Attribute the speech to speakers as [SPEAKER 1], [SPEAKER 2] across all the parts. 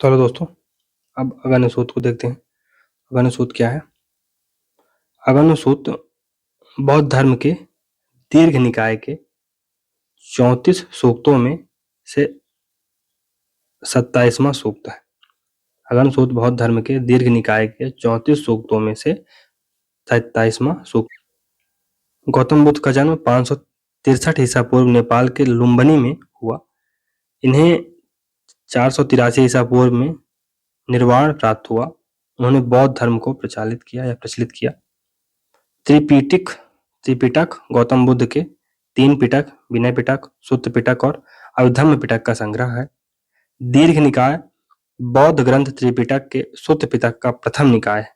[SPEAKER 1] तो हेलो दोस्तों, अब अगन्य सूत्र को देखते हैं। अगन्य सूत्र क्या है? अगन्य सूत्र बौद्ध धर्म के दीर्घ निकाय के 34 सूक्तों में से 27वां सूक्त है। अगन्य सूत्र बौद्ध धर्म के दीर्घ निकाय के 34 सूक्तों में से 27वां सूक्त। गौतम बुद्ध का जन्म 563 ईसा पूर्व नेपाल के लुम्बिनी में हुआ। इन्हें 483 ईसा पूर्व में निर्वाण प्राप्त हुआ। उन्होंने बौद्ध धर्म को प्रचलित किया। त्रिपिटक गौतम बुद्ध के 3 पिटक, विनय पिटक, सूत्र पिटक और अभिधम्म पिटक का संग्रह है। दीर्घ निकाय बौद्ध ग्रंथ त्रिपिटक के सूत्र पिटक का प्रथम निकाय है।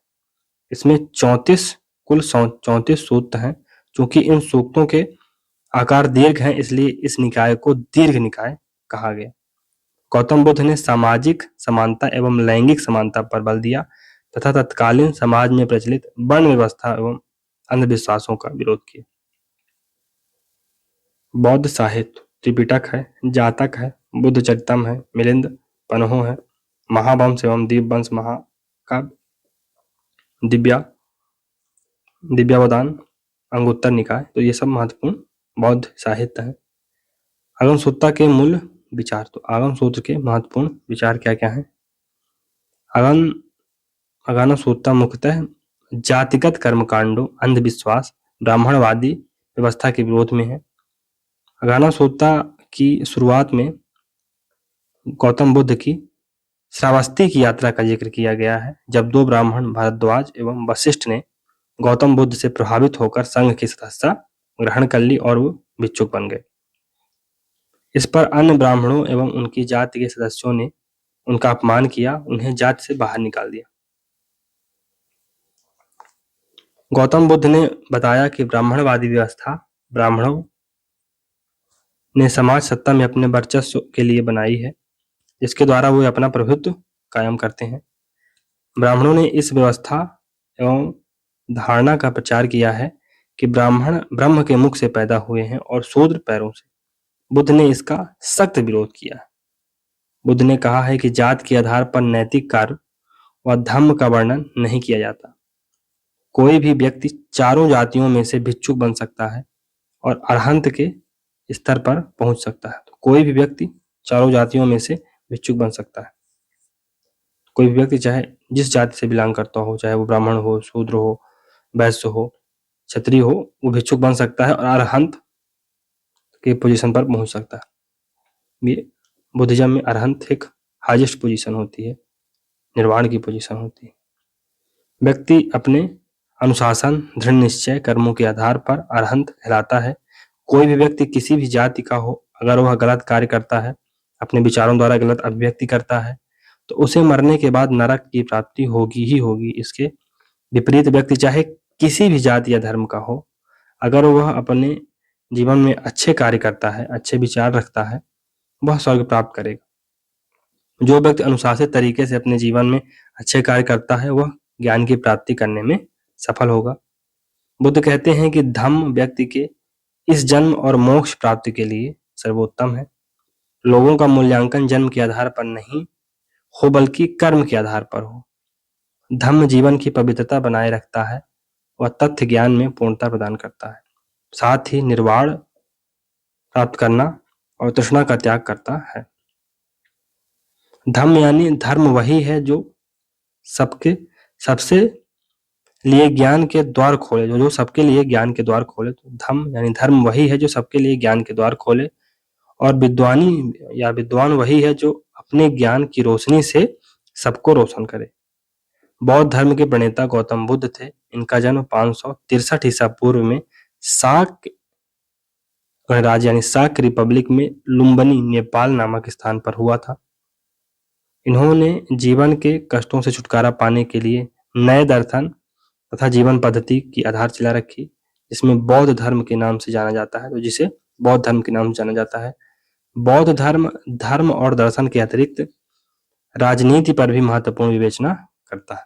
[SPEAKER 1] इसमें 34 सूक्त हैं। चूंकि इन सूक्तों के आकार दीर्घ हैं, इसलिए इस निकाय को दीर्घ निकाय कहा गया। गौतम बुद्ध ने सामाजिक समानता एवं लैंगिक समानता पर बल दिया तथा तत्कालीन समाज में प्रचलित वर्ण व्यवस्था एवं अंधविश्वासों का विरोध किया। बौद्ध साहित्य त्रिपिटक है, जातक है, बुद्ध चरितम है, मिलिंद पन्हो है, महावंश एवं दीपवंश महाकाव्य, दिव्यावदान, अंगुत्तर निकाय। तो ये सब महत्वपूर्ण बौद्ध साहित्य है। आगम सूत्र के मूल विचार। तो आगम सूत्र के महत्वपूर्ण विचार क्या क्या है? अगम सूत्र मुख्यतः जातिगत कर्मकांडों, अंधविश्वास, ब्राह्मणवादी व्यवस्था के विरोध में है। अगाना सूत्र की शुरुआत में गौतम बुद्ध की श्रावस्ती की यात्रा का जिक्र किया गया है, जब 2 ब्राह्मण भारद्वाज एवं वशिष्ठ ने गौतम बुद्ध से प्रभावित होकर संघ की सदस्यता ग्रहण कर ली और वो भिक्षुक बन गए। इस पर अन्य ब्राह्मणों एवं उनकी जाति के सदस्यों ने उनका अपमान किया, उन्हें जाति से बाहर निकाल दिया। गौतम बुद्ध ने बताया कि ब्राह्मणवादी व्यवस्था ब्राह्मणों ने समाज सत्ता में अपने वर्चस्व के लिए बनाई है, जिसके द्वारा वो अपना प्रभुत्व कायम करते हैं। ब्राह्मणों ने इस व्यवस्था एवं धारणा का प्रचार किया है कि ब्राह्मण ब्रह्म के मुख से पैदा हुए हैं और शूद्र पैरों से। बुद्ध ने इसका सख्त विरोध किया। बुद्ध ने कहा है कि जात के आधार पर नैतिक कार्य व धर्म का वर्णन नहीं किया जाता। कोई भी व्यक्ति चारों जातियों में से भिक्षुक बन सकता है और अरहंत के स्तर पर पहुंच सकता है। तो कोई भी व्यक्ति चारों जातियों में से भिक्षुक बन सकता है। कोई भी व्यक्ति चाहे जिस जाति से बिलोंग करता हो, चाहे वो ब्राह्मण हो, शूद्र हो, वैश्य हो, क्षत्रिय हो, वो भिक्षुक बन सकता है और अरहंत के पोजीशन पर पहुंच सकता है। ये बुद्धिज्म में अरहंत एक हाईएस्ट पोजीशन होती है, निर्वाण की पोजीशन होती है। व्यक्ति अपने अनुशासन, दृढ़ निश्चय, कर्मों के आधार पर अरहंत कहलाता है। कोई भी व्यक्ति किसी भी जाति का हो, अगर वह गलत कार्य करता है, अपने विचारों द्वारा गलत अभिव्यक्ति करता है, तो उसे मरने के बाद नरक की प्राप्ति होगी ही होगी। इसके विपरीत व्यक्ति चाहे किसी भी जाति या धर्म का हो, अगर वह अपने जीवन में अच्छे कार्य करता है, अच्छे विचार रखता है, वह स्वर्ग प्राप्त करेगा। जो व्यक्ति अनुशासित तरीके से अपने जीवन में अच्छे कार्य करता है, वह ज्ञान की प्राप्ति करने में सफल होगा। बुद्ध कहते हैं कि धम्म व्यक्ति के इस जन्म और मोक्ष प्राप्ति के लिए सर्वोत्तम है। लोगों का मूल्यांकन जन्म के आधार पर नहीं हो, बल्कि कर्म के आधार पर हो। धम्म जीवन की पवित्रता बनाए रखता है, वह तथ्य ज्ञान में पूर्णता प्रदान करता है, साथ ही निर्वाण प्राप्त करना और तृष्णा का त्याग करता है। धम्म यानी धर्म वही है जो सबसे लिए ज्ञान के द्वार खोले, जो सबके लिए ज्ञान के द्वार खोले। तो धम्म यानी धर्म वही है जो सबके लिए ज्ञान के द्वार खोले, और विद्वान वही है जो अपने ज्ञान की रोशनी से सबको रोशन करे। बौद्ध धर्म के प्रणेता गौतम बुद्ध थे। इनका जन्म 563 ईसा पूर्व में शाक गणराज्य यानी शाक रिपब्लिक में लुम्बिनी, नेपाल नामक स्थान पर हुआ था। इन्होंने जीवन के कष्टों से छुटकारा पाने के लिए नए दर्शन तथा जीवन पद्धति की आधारशिला रखी, जिसमें बौद्ध धर्म के नाम से जाना जाता है। तो जिसे बौद्ध धर्म के नाम से जाना जाता है। बौद्ध धर्म और दर्शन के अतिरिक्त राजनीति पर भी महत्वपूर्ण विवेचना करता है।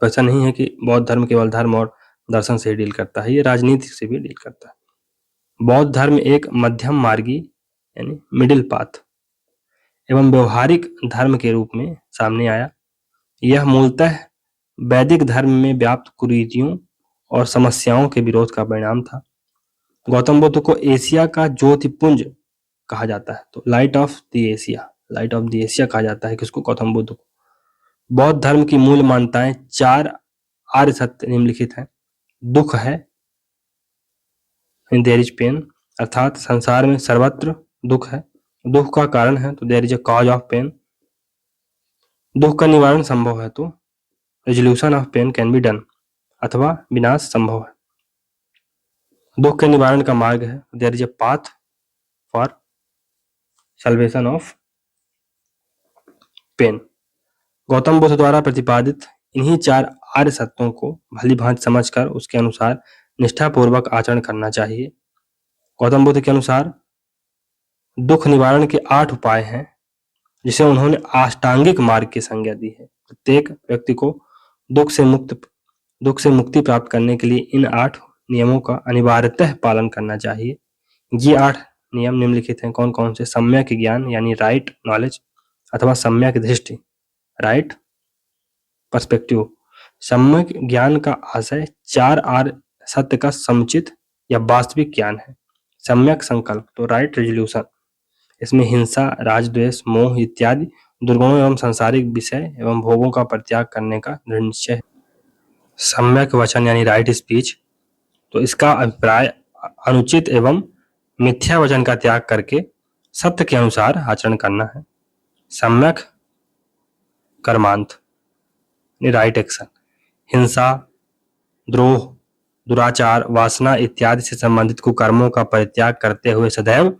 [SPEAKER 1] तो ऐसा नहीं है कि बौद्ध धर्म केवल धर्म और दर्शन से ही डील करता है, ये राजनीति से भी डील करता है। बौद्ध धर्म एक मध्यम मार्गी यानी मिडिल पाथ एवं व्यवहारिक धर्म के रूप में सामने आया। यह मूलतः वैदिक धर्म में व्याप्त कुरीतियों और समस्याओं के विरोध का परिणाम था। गौतम बुद्ध को एशिया का ज्योतिपुंज कहा जाता है, तो लाइट ऑफ द एशिया कहा जाता है किसको? गौतम बुद्ध को। बौद्ध धर्म की मूल मान्यताएं 4 आर्य सत्य निम्नलिखित हैं। दुख है, देयर इज पेन, अर्थात संसार में सर्वत्र दुख है। दुख का कारण है तो there is a cause of pain. दुख का निवारण संभव है तो resolution of pain can be done, अथवा विनाश संभव है। दुख के निवारण का मार्ग है, there is a path for salvation of pain. Gautam Buddha द्वारा प्रतिपादित इन्हीं 4 आर्य सत्यों को भली भांति समझकर उसके अनुसार निष्ठापूर्वक आचरण करना चाहिए। गौतम बुद्ध के अनुसार दुख निवारण के 8 उपाय हैं, जिसे उन्होंने अष्टांगिक मार्ग की संज्ञा दी है। प्रत्येक व्यक्ति को दुख से मुक्ति प्राप्त करने के लिए इन 8 नियमों का अनिवार्यतः पालन करना चाहिए। ये 8 नियम निम्नलिखित हैं। कौन कौन से? सम्यक ज्ञान यानी राइट नॉलेज, अथवा सम्यक दृष्टि, राइट पर्सपेक्टिव। सम्यक ज्ञान का आशय 4 आर्य सत्य का समुचित या वास्तविक ज्ञान है। सम्यक संकल्प तो राइट रेजोल्यूशन, इसमें हिंसा, राजद्वेष, मोह इत्यादि दुर्गुणों एवं सांसारिक विषय एवं भोगों का परित्याग करने का दृढ़ निश्चय है। सम्यक वचन यानी राइट स्पीच, तो इसका अभिप्राय अनुचित एवं मिथ्या वचन का त्याग करके सत्य के अनुसार आचरण करना है। सम्यक कर्मांत राइट एक्शन, हिंसा, द्रोह, दुराचार, वासना इत्यादि से संबंधित कुकर्मों का परित्याग करते हुए सदैव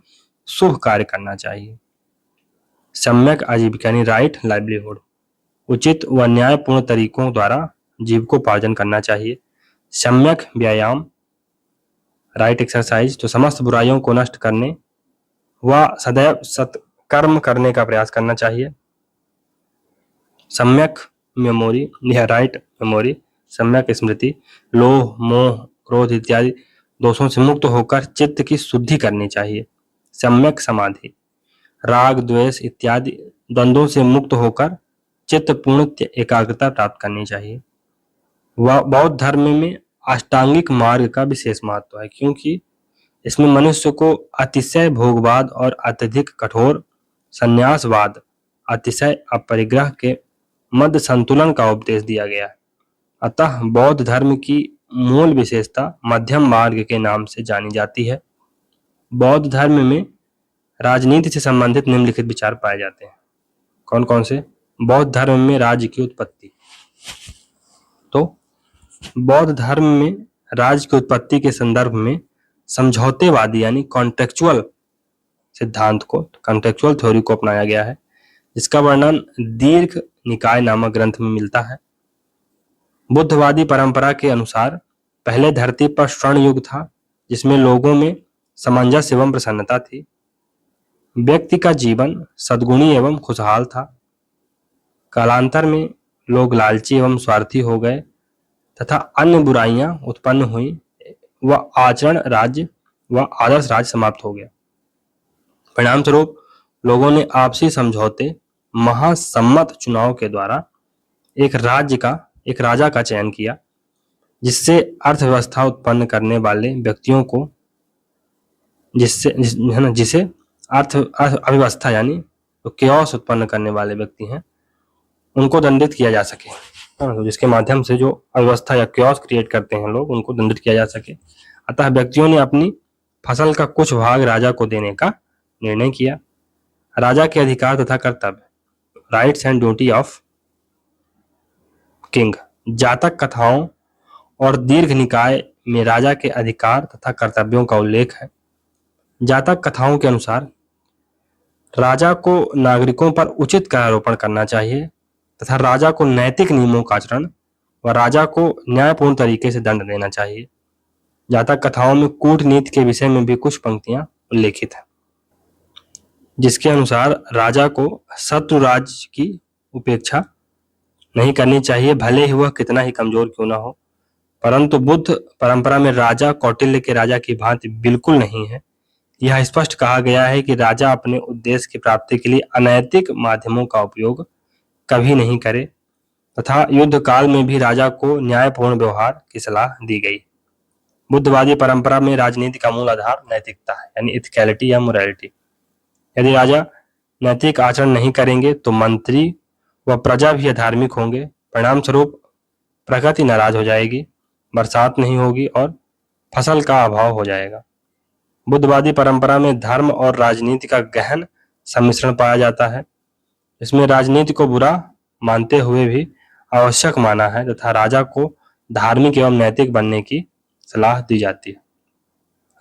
[SPEAKER 1] शुभ कार्य करना चाहिए। सम्यक आजीविका यानी राइट लाइवलीहुड, उचित व न्यायपूर्ण तरीकों द्वारा जीविकोपार्जन करना चाहिए। सम्यक व्यायाम राइट एक्सरसाइज, तो समस्त बुराइयों को नष्ट करने व सदैव सत्कर्म करने का प्रयास करना चाहिए। सम्यक मेमोरी यह राइट मेमोरी, सम्यक स्मृति, लोभ, मोह, क्रोध इत्यादि दोषों से मुक्त होकर चित्त की शुद्धि करनी चाहिए। सम्यक समाधि, राग, द्वेष इत्यादि द्वंद्वों से मुक्त होकर चित्त पूर्ण एकाग्रता प्राप्त करनी चाहिए। बौद्ध धर्म में अष्टांगिक मार्ग का विशेष महत्व है, क्योंकि इसमें मनुष्य को अतिशय भोगवाद और अत्यधिक कठोर संन्यासवाद, अतिशय अपरिग्रह के मध्य संतुलन का उपदेश दिया गया है। अतः बौद्ध धर्म की मूल विशेषता मध्यम मार्ग के नाम से जानी जाती है। बौद्ध धर्म में राजनीति से संबंधित निम्नलिखित विचार पाए जाते हैं। कौन कौन से? बौद्ध धर्म में राज्य की उत्पत्ति, तो बौद्ध धर्म में राज्य की उत्पत्ति के संदर्भ में समझौतेवादी यानी कॉन्ट्रेक्चुअल सिद्धांत को, कॉन्ट्रेक्चुअल थ्योरी को अपनाया गया है, जिसका वर्णन दीर्घ निकाय नामक ग्रंथ में मिलता है। बुद्धवादी परंपरा के अनुसार पहले धरती पर स्वर्ण युग था, जिसमें लोगों में सामंजस्य एवं प्रसन्नता थी। व्यक्ति का जीवन सद्गुणी एवं खुशहाल था। कालांतर में लोग लालची एवं स्वार्थी हो गए तथा अन्य बुराइयां उत्पन्न हुई व आचरण राज्य व आदर्श राज्य समाप्त हो गया। परिणाम स्वरूप लोगों ने आपसी समझौते, महासम्मत चुनाव के द्वारा एक राजा का चयन किया, जिससे अर्थव्यवस्था उत्पन्न करने वाले व्यक्तियों को जिसे अर्थव्यवस्था यानी तो केओस उत्पन्न करने वाले व्यक्ति हैं, उनको दंडित किया जा सके। तो जिसके माध्यम से जो अव्यवस्था या केओस क्रिएट करते हैं लोग, उनको दंडित किया जा सके। अतः व्यक्तियों ने अपनी फसल का कुछ भाग राजा को देने का निर्णय किया। राजा के अधिकार तथा कर्तव्य, rights and duty of king. जातक कथाओं और दीर्घ निकाय में राजा के अधिकार तथा कर्तव्यों का उल्लेख है। जातक कथाओं के अनुसार राजा को नागरिकों पर उचित करारोपण करना चाहिए तथा राजा को नैतिक नियमों का आचरण व राजा को न्यायपूर्ण तरीके से दंड देना चाहिए। जातक कथाओं में कूटनीति के विषय में भी कुछ पंक्तियां उल्लेखित हैं, जिसके अनुसार राजा को शत्रु राज्य की उपेक्षा नहीं करनी चाहिए, भले ही वह कितना ही कमजोर क्यों ना हो। परंतु बुद्ध परंपरा में राजा कौटिल्य के राजा की भांति बिल्कुल नहीं है, यह स्पष्ट कहा गया है कि राजा अपने उद्देश्य की प्राप्ति के लिए अनैतिक माध्यमों का उपयोग कभी नहीं करे तथा युद्ध काल में भी राजा को न्यायपूर्ण व्यवहार की सलाह दी गई। बुद्धवादी परंपरा में राजनीति का मूल आधार नैतिकता है, यानी इथिकैलिटी या मोरालिटी। यदि राजा नैतिक आचरण नहीं करेंगे तो मंत्री व प्रजा भी अधार्मिक होंगे। परिणाम स्वरूप प्रकृति नाराज हो जाएगी, बरसात नहीं होगी और फसल का अभाव हो जाएगा। बुद्धवादी परंपरा में धर्म और राजनीति का गहन सम्मिश्रण पाया जाता है। इसमें राजनीति को बुरा मानते हुए भी आवश्यक माना है तथा राजा को धार्मिक एवं नैतिक बनने की सलाह दी जाती है।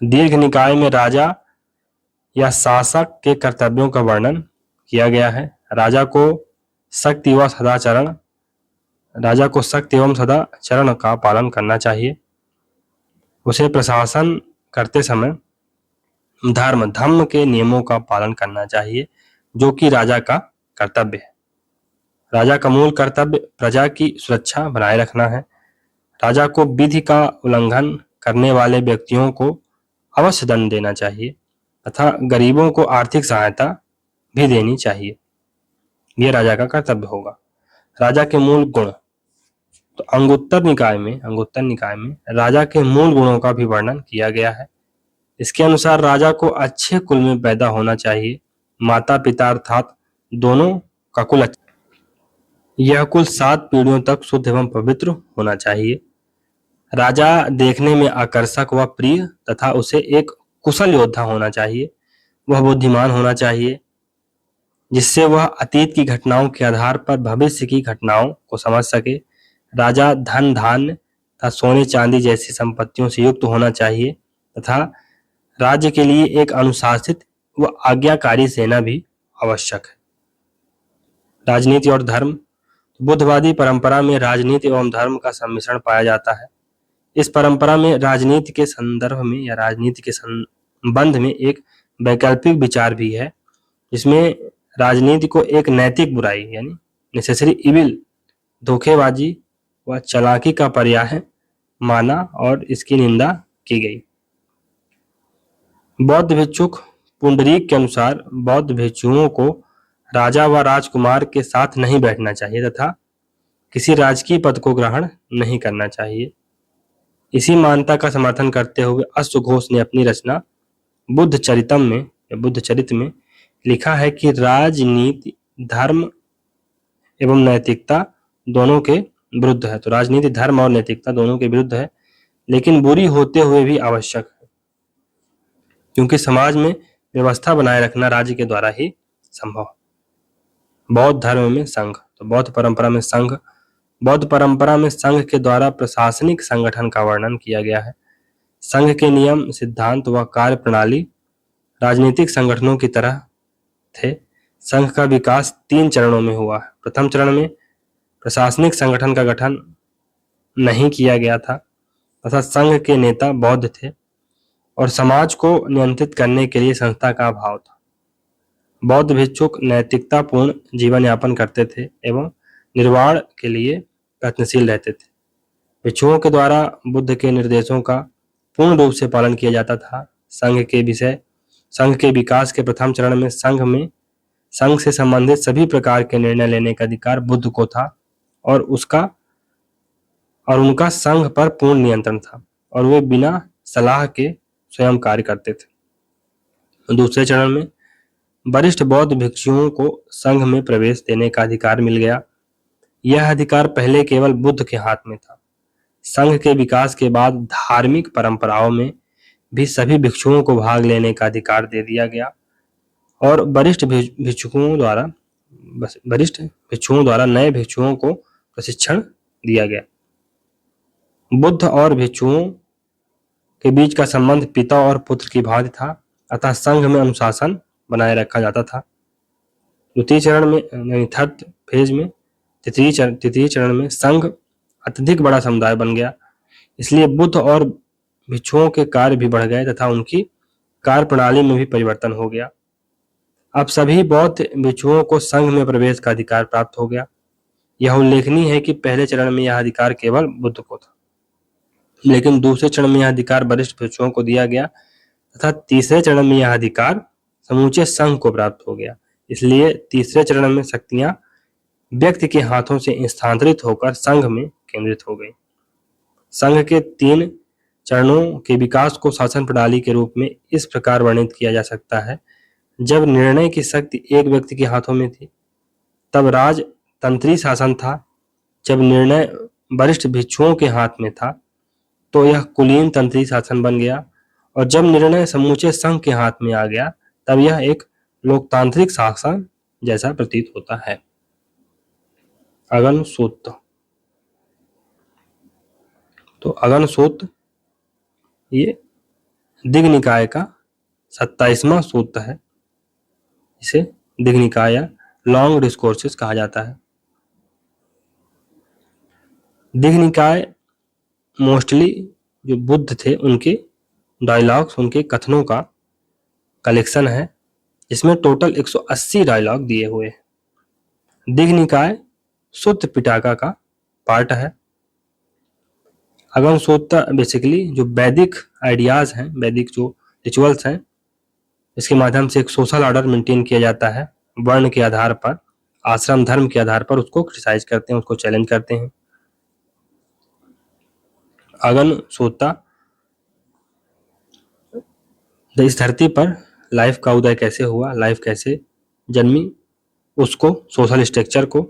[SPEAKER 1] दीर्घ निकाय में राजा या शासक के कर्तव्यों का वर्णन किया गया है। राजा को सख्त एवं सदाचरण का पालन करना चाहिए। उसे प्रशासन करते समय धर्म के नियमों का पालन करना चाहिए, जो कि राजा का कर्तव्य है। राजा का मूल कर्तव्य प्रजा की सुरक्षा बनाए रखना है। राजा को विधि का उल्लंघन करने वाले व्यक्तियों को अवश्य दंड देना चाहिए तथा गरीबों को आर्थिक सहायता भी देनी चाहिए। यह राजा का कर्तव्य होगा। राजा के मूल गुण, तो अंगुत्तर निकाय में राजा के मूल गुणों का भी वर्णन किया गया है। इसके अनुसार राजा को अच्छे कुल में पैदा होना चाहिए। माता पिता अर्थात दोनों का कुल अच्छा, यह कुल 7 पीढ़ियों तक शुद्ध एवं पवित्र होना चाहिए। राजा देखने में आकर्षक व प्रिय तथा उसे एक कुशल योद्धा होना चाहिए। वह बुद्धिमान होना चाहिए, जिससे वह अतीत की घटनाओं के आधार पर भविष्य की घटनाओं को समझ सके। राजा धन धान्य तथा सोने चांदी जैसी संपत्तियों से युक्त होना चाहिए तथा राज्य के लिए एक अनुशासित व आज्ञाकारी सेना भी आवश्यक है। राजनीति और धर्म, बुद्धवादी परंपरा में राजनीति एवं धर्म का सम्मिश्रण पाया जाता है। इस परंपरा में राजनीति के संदर्भ में या राजनीति के संबंध में एक वैकल्पिक विचार भी है, जिसमें राजनीति को एक नैतिक बुराई यानी नेसेसरी इविल, धोखेबाजी व चालाकी का पर्याय माना और इसकी निंदा की गई। बौद्ध भिक्षुक पुंडरीक के अनुसार बौद्ध भिक्षुओं को राजा व राजकुमार के साथ नहीं बैठना चाहिए तथा किसी राजकीय पद को ग्रहण नहीं करना चाहिए। इसी मान्यता का समर्थन करते हुए अश्वघोष ने अपनी रचना बुद्ध चरित में लिखा है कि राजनीति धर्म एवं नैतिकता दोनों के विरुद्ध है। तो राजनीति धर्म और नैतिकता दोनों के विरुद्ध है, लेकिन बुरी होते हुए भी आवश्यक है, क्योंकि समाज में व्यवस्था बनाए रखना राज्य के द्वारा ही संभव है। बौद्ध धर्म में संघ, तो बौद्ध परंपरा में संघ के द्वारा प्रशासनिक संगठन का वर्णन किया गया है। संघ के नियम, सिद्धांत व कार्य प्रणाली राजनीतिक संगठनों की तरह थे। संघ का विकास 3 चरणों में हुआ है। प्रथम चरण में प्रशासनिक संगठन का गठन नहीं किया गया था तथा संघ के नेता बौद्ध थे और समाज को नियंत्रित करने के लिए संस्था का अभाव था। बौद्ध भिक्षुक नैतिकतापूर्ण जीवन यापन करते थे एवं निर्वाण के लिए प्रयत्नशील रहते थे। भिक्षुओं के द्वारा बुद्ध के निर्देशों का पूर्ण रूप से पालन किया जाता था। संघ के विकास के प्रथम चरण में संघ से संबंधित सभी प्रकार के निर्णय लेने का अधिकार बुद्ध को था और उनका संघ पर पूर्ण नियंत्रण था और वे बिना सलाह के स्वयं कार्य करते थे। दूसरे चरण में वरिष्ठ बौद्ध भिक्षुओं को संघ में प्रवेश देने का अधिकार मिल गया। यह अधिकार पहले केवल बुद्ध के हाथ में था। संघ के विकास के बाद धार्मिक परंपराओं में भी सभी भिक्षुओं को भाग लेने का अधिकार दे दिया गया और वरिष्ठ भिक्षुओं द्वारा नए भिक्षुओं को प्रशिक्षण दिया गया। बुद्ध और भिक्षुओं के बीच का संबंध पिता और पुत्र की भांति था, अतः संघ में अनुशासन बनाए रखा जाता था। द्वितीय चरण में यानी थर्ड फेज में तृतीय चरण में संघ अत्यधिक बड़ा समुदाय बन गया, इसलिए बुद्ध और भिक्षुओं के कार्य भी बढ़ गए तथा उनकी कार्य प्रणाली में भी परिवर्तन हो गया। अब सभी बौद्ध भिक्षुओं को संघ में प्रवेश का अधिकार प्राप्त हो गया। यह उल्लेखनीय है कि पहले चरण में यह अधिकार केवल बुद्ध को था, लेकिन दूसरे चरण में यह अधिकार वरिष्ठ भिक्षुओं को दिया गया तथा तीसरे चरण में यह अधिकार समूचे संघ को प्राप्त हो गया। इसलिए तीसरे चरण में शक्तियां व्यक्ति के हाथों से स्थानांतरित होकर संघ में केंद्रित हो गई। संघ के 3 चरणों के विकास को शासन प्रणाली के रूप में इस प्रकार वर्णित किया जा सकता है। जब निर्णय की शक्ति एक व्यक्ति के हाथों में थी तब राजतंत्री शासन था। जब निर्णय वरिष्ठ भिक्षुओं के हाथ में था तो यह कुलीन तंत्री शासन बन गया, और जब निर्णय समूचे संघ के हाथ में आ गया तब यह एक लोकतांत्रिक शासन जैसा प्रतीत होता है। अगन सूत्र। तो अगन सूत्र ये दिग् निकाय का 27वां सूत्र है। इसे दिग् निकाय या लॉन्ग डिस्कोर्सेस कहा जाता है। दिग् निकाय मोस्टली जो बुद्ध थे उनके डायलॉग्स, उनके कथनों का कलेक्शन है, इसमें टोटल 180 डायलॉग दिए हुए हैं। दिग् निकाय सूत्र पिटाका का पार्ट है। अगम सूत्र बेसिकली जो वैदिक आइडियाज हैं, वैदिक जो रिचुअल्स हैं, इसके माध्यम से एक सोशल ऑर्डर मेंटेन किया जाता है। वर्ण के आधार पर, आश्रम धर्म के आधार पर उसको क्रिटिसाइज करते हैं, उसको चैलेंज करते हैं। अगन सूत्र इस धरती पर लाइफ का उदय कैसे हुआ, लाइफ कैसे जन्मी, उसको सोशल स्ट्रक्चर को,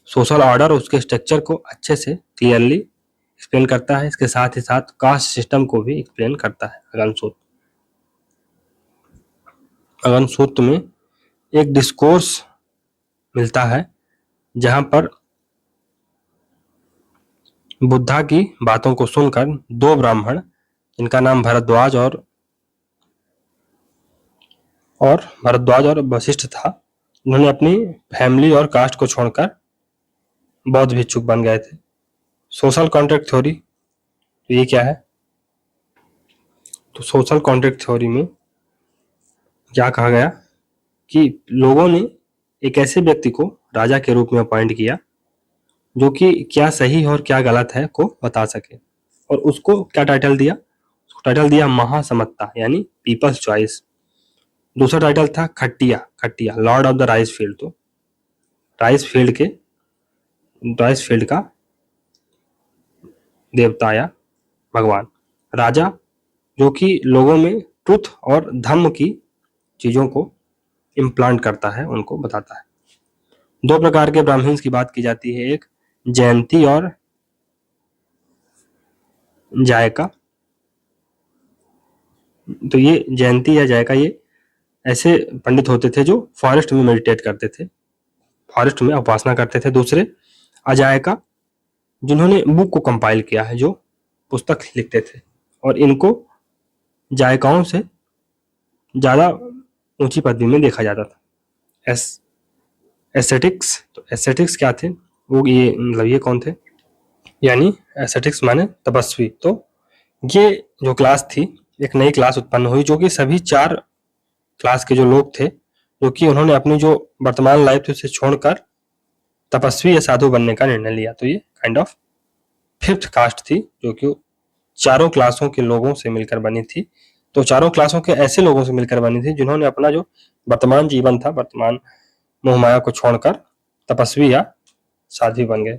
[SPEAKER 1] सोशल ऑर्डर, उसके स्ट्रक्चर को अच्छे से क्लियरली एक्सप्लेन करता है। इसके साथ ही साथ कास्ट सिस्टम को भी एक्सप्लेन करता है अगन सूत्र। अगन सूत्र में एक डिस्कोर्स मिलता है जहां पर बुद्धा की बातों को सुनकर 2 ब्राह्मण, जिनका नाम भरद्वाज और वशिष्ठ था, उन्होंने अपनी फैमिली और कास्ट को छोड़कर बौद्ध भिक्षुक बन गए थे। सोशल कॉन्ट्रैक्ट थ्योरी, तो ये क्या है? तो सोशल कॉन्ट्रैक्ट थ्योरी में क्या कहा गया कि लोगों ने एक ऐसे व्यक्ति को राजा के रूप में अपॉइंट किया जो कि क्या सही और क्या गलत है को बता सके, और उसको क्या टाइटल दिया? उसको टाइटल दिया महासमत्ता, यानी पीपल्स चॉइस। दूसरा टाइटल था Khattiya, lord of the rice field. तो राइस फील्ड का देवता या भगवान, राजा जो कि लोगों में ट्रुथ और धर्म की चीजों को इम्प्लांट करता है, उनको बताता है। 2 प्रकार के ब्राह्मण्स की बात की जाती है, एक जयंती और जायका। तो ये जयंती या जायका ये ऐसे पंडित होते थे जो फॉरेस्ट में मेडिटेट करते थे, फॉरेस्ट में उपासना करते थे। दूसरे अजायका, जिन्होंने बुक को कंपाइल किया है, जो पुस्तक लिखते थे, और इनको जायकाओं से ज्यादा ऊंची पदवी में देखा जाता था। एस्थेटिक्स, तो एस्थेटिक्स क्या थे? वो ये मतलब ये कौन थे? यानी एस्थेटिक्स माने तपस्वी। तो ये जो क्लास थी, एक नई क्लास उत्पन्न हुई जो कि सभी 4 क्लास के जो लोग थे, जो कि उन्होंने अपनी जो वर्तमान लाइफ थी उसे छोड़कर तपस्वी या साधु बनने का निर्णय लिया। तो ये काइंड ऑफ 5th कास्ट थी जो कि 4 क्लासों के लोगों से मिलकर बनी थी। तो 4 क्लासों के ऐसे लोगों से मिलकर बनी थी जिन्होंने अपना जो वर्तमान जीवन था, वर्तमान मोहमाया को छोड़कर तपस्वी या साध्वी बन गए।